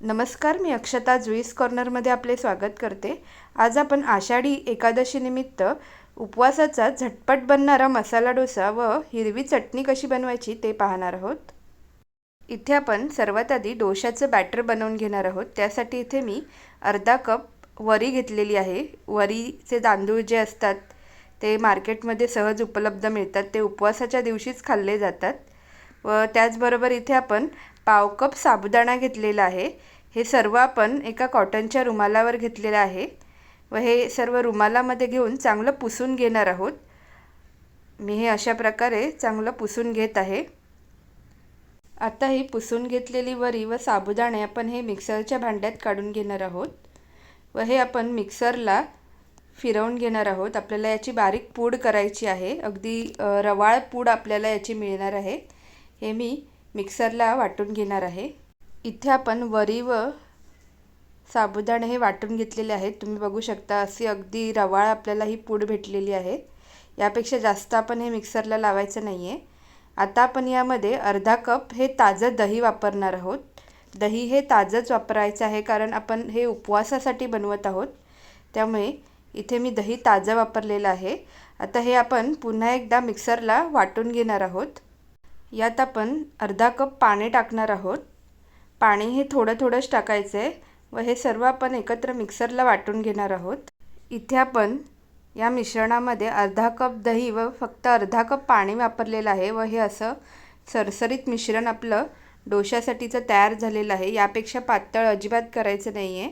नमस्कार, मी अक्षता जुईस कॉर्नरमध्ये आपले स्वागत करते। आज आपण आषाढी एकादशी निमित्त उपवासाचा झटपट बनणारा मसाला डोसा व हिरवी चटणी कशी बनवायची ते पाहणार आहोत। इथे आपण सर्वात आधी डोशाचं बॅटर बनवून घेणार आहोत। त्यासाठी इथे मी अर्धा कप वरी घेतलेली आहे। वरीचे तांदूळ जे असतात ते मार्केटमध्ये सहज उपलब्ध मिळतात, ते उपवासाच्या दिवशीच खाल्ले जातात। व त्याचबरोबर इथे आपण पाव कप साबुदाणा घेतलेला आहे। हे सर्व आपण एका कॉटनच्या रुमालावर घेतलेले आहे व हे सर्व रुमालामध्ये घेऊन चांगलं पुसून घेणार आहोत। मी हे अशा प्रकारे चांगलं पुसून घेत आहे। आता ही पुसून घेतलेली वरी व साबुदाणे आपण हे मिक्सरच्या भांड्यात काढून घेणार आहोत व हे आपण मिक्सरला फिरवून घेणार आहोत। आपल्याला याची बारीक पूड करायची आहे। अगदी रवाळ पूड आपल्याला याची मिळणार आहे। हे मी मिक्सरला वाटून घेणार आहे। इथे आपण वरी व साबुदाणे हे वाटून घेतलेले आहेत। तुम्ही बघू शकता अशी अगदी रवाळ आपल्याला ही पूड भेटलेली आहे। यापेक्षा जास्त आपण हे मिक्सरला लावायचं नाही आहे। आता आपण यामध्ये अर्धा कप हे ताजं दही वापरणार आहोत। दही हे ताजंच वापरायचं आहे, कारण आपण हे उपवासासाठी बनवत आहोत, त्यामुळे इथे मी दही ताजं वापरलेलं आहे। आता हे आपण पुन्हा एकदा मिक्सरला वाटून घेणार आहोत। यात आपण अर्धा कप पाणी टाकणार आहोत। पाणी हे थोडं थोडंच टाकायचं आहे व हे सर्व आपण एकत्र मिक्सरला वाटून घेणार आहोत। इथे आपण या मिश्रणामध्ये अर्धा कप दही व फक्त अर्धा कप पाणी वापरलेलं आहे व हे असं सरसरीत मिश्रण आपलं डोशासाठीचं तयार झालेलं आहे। यापेक्षा पातळ अजिबात करायचं नाही आहे।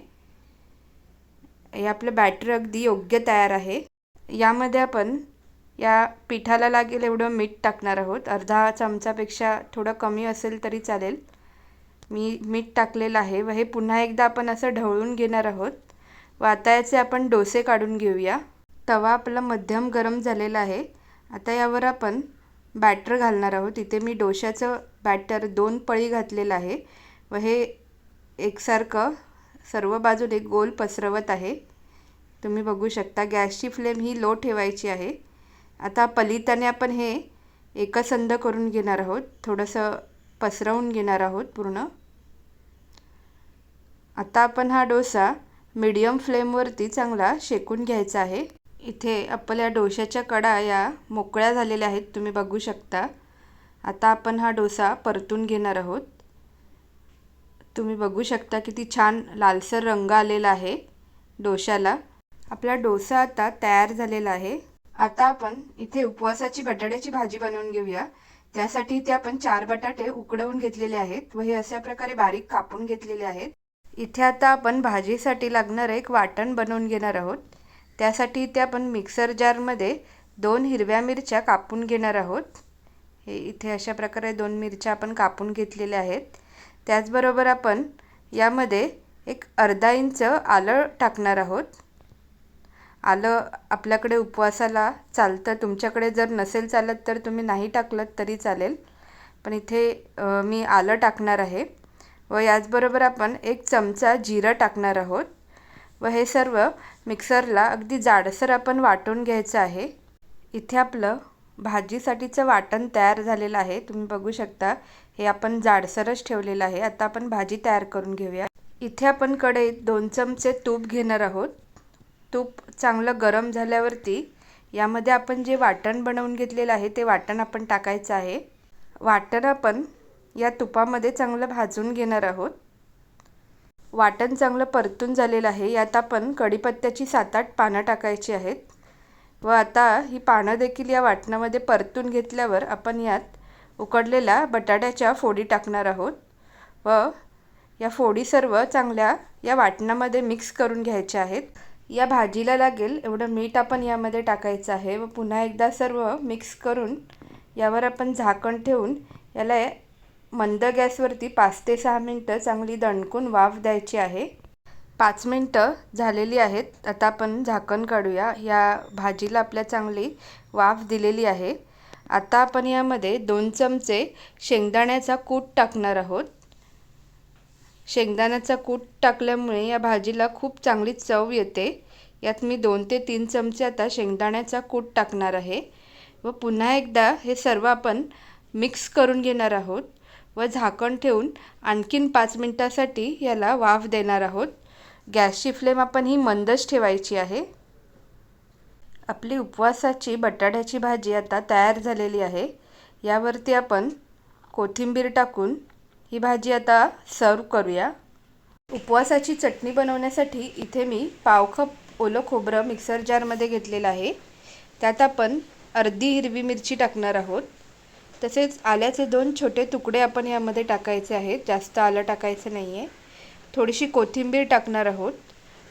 हे आपलं बॅटर अगदी योग्य तयार आहे। यामध्ये आपण या पिठाला लागेल एवढं मीठ टाकणार आहोत। अर्धा चमचापेक्षा थोडं कमी असेल तरी चालेल। मी मीठ टाकलेलं आहे व हे पुन्हा एकदा आपण असं ढवळून घेणार आहोत व आता याचे आपण डोसे काढून घेऊया। तवा आपला मध्यम गरम झालेला आहे। आता यावर आपण बॅटर घालणार आहोत। इथे मी डोशाचं बॅटर 2 पळी घातलेलं आहे व हे एकसारखं सर्व बाजूने गोल पसरवत आहे। तुम्ही बघू शकता गॅसची फ्लेम ही लो ठेवायची आहे। आता पलीताने आपण हे एकसंध करून घेणार आहोत, थोडंसं पसरवून घेणार आहोत पूर्ण। आता आपण हा डोसा मीडियम फ्लेमवरती चांगला शेकून घ्यायचा आहे। इथे आपल्या डोशाच्या कडा या मोकळ्या झालेल्या आहेत, तुम्ही बघू शकता। आता आपण हा डोसा परतून घेणार आहोत। तुम्ही बघू शकता किती छान लालसर रंग आलेला आहे डोशाला। आपला डोसा आता तयार झालेला आहे। आता आपण इथे उपवासाची बटाट्याची भाजी बनवून घेऊया। त्यासाठी इथे आपण 4 बटाटे उकडवून घेतलेले आहेत व हे अशा प्रकारे बारीक कापून घेतलेले आहेत। इथे आता आपण भाजीसाठी लागणारं एक वाटण बनवून घेणार आहोत। त्यासाठी इथे आपण मिक्सर जारमध्ये 2 हिरव्या मिरच्या कापून घेणार आहोत। हे इथे अशा प्रकारे 2 मिरच्या आपण कापून घेतलेल्या आहेत। त्याचबरोबर आपण यामध्ये एक अर्धा इंच आलं टाकणार आहोत। आलं आपल्याकडे उपवासाला चालतं, तुमच्याकडे जर नसेल चालत तर तुम्ही नाही टाकलं तरी चालेल, पण इथे मी आलं टाकणार आहे। व याचबरोबर आपण 1 चमचा जिरं टाकणार आहोत व हे सर्व मिक्सरला अगदी जाडसर आपण वाटून घ्यायचं आहे। इथे आपलं भाजीसाठीचं वाटण तयार झालेलं आहे। तुम्ही बघू शकता हे आपण जाडसरच ठेवलेलं आहे। आता आपण भाजी तयार करून घेऊया। इथे आपण कढईत 2 चमचे तूप घेणार आहोत। तूप चांगलं गरम झाल्यावरती यामध्ये आपण जे वाटण बनवून घेतलेलं आहे ते वाटण आपण टाकायचं आहे। वाटण आपण या तुपामध्ये चांगलं भाजून घेणार आहोत। वाटण चांगलं परतून झालेलं आहे। यात आपण कढीपत्त्याची 7-8 पानं टाकायची आहेत व आता ही पानं देखील या वाटणामध्ये परतून घेतल्यावर आपण यात उकडलेल्या बटाट्याच्या फोडी टाकणार आहोत व या फोडी सर्व चांगल्या या वाटणामध्ये मिक्स करून घ्यायच्या आहेत। या भाजीला लागेल एवढं मीठ आपण यामध्ये टाकायचं आहे व पुन्हा एकदा सर्व मिक्स करून यावर आपण झाकण ठेवून याला मंद गॅसवरती 5 ते 6 मिनिटं चांगली दणकून वाफ द्यायची आहे। 5 मिनिटं झालेली आहेत। आता आपण झाकण काढूया। या भाजीला आपल्या चांगली वाफ दिलेली आहे। आता आपण यामध्ये 2 चमचे शेंगदाण्याचा कूट टाकणार आहोत। शेंगदाण्याचा कूट टाकल्यामुळे या भाजीला खूप चांगली चव येते। यात मी 2 ते 3 चमचे आता शेंगदाण्याचा कूट टाकणार आहे व पुन्हा एकदा हे सर्व आपण मिक्स करून घेणार आहोत व झाकण ठेवून आणखीन 5 मिनिटासाठी याला वाफ देणार आहोत. गॅसची फ्लेम आपण ही मंदच ठेवायची आहे. आपली उपवासाची बटाट्याची भाजी आता तयार झालेली आहे. यावरती आपण कोथिंबीर टाकून ही भाजी आता सर्व करूया. उपवासाची चटणी बनवण्यासाठी इथे मी पाव कप ओलं खोबरं मिक्सर जारमध्ये घेतलेलं आहे. त्यात आपण अर्धी हिरवी मिरची टाकणार आहोत. तसेच आल्याचे 2 छोटे तुकडे आपण यामध्ये टाकायचे आहेत. जास्त आलं टाकायचं नाही आहे. थोडीशी कोथिंबीर टाकणार आहोत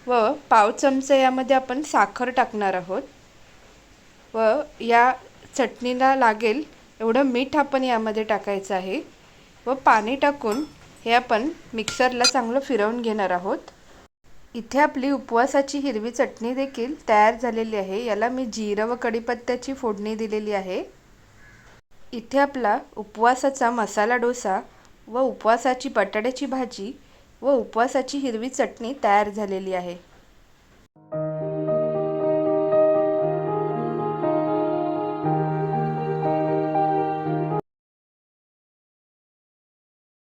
व पाव चमचा यामध्ये आपण साखर टाकणार आहोत व या चटणीला लागेल एवढं मीठ आपण यामध्ये टाकायचं आहे व पाणी टाकून हे आपण मिक्सरला चांगलं फिरवून घेणार आहोत. इथे आपली उपवासाची हिरवी चटणी देखील तयार झालेली आहे. याला मी जिरं व कढीपत्त्याची फोडणी दिलेली आहे. इथे आपला उपवासाचा मसाला डोसा व उपवासाची बटाट्याची भाजी व उपवासाची हिरवी चटणी तयार झालेली आहे.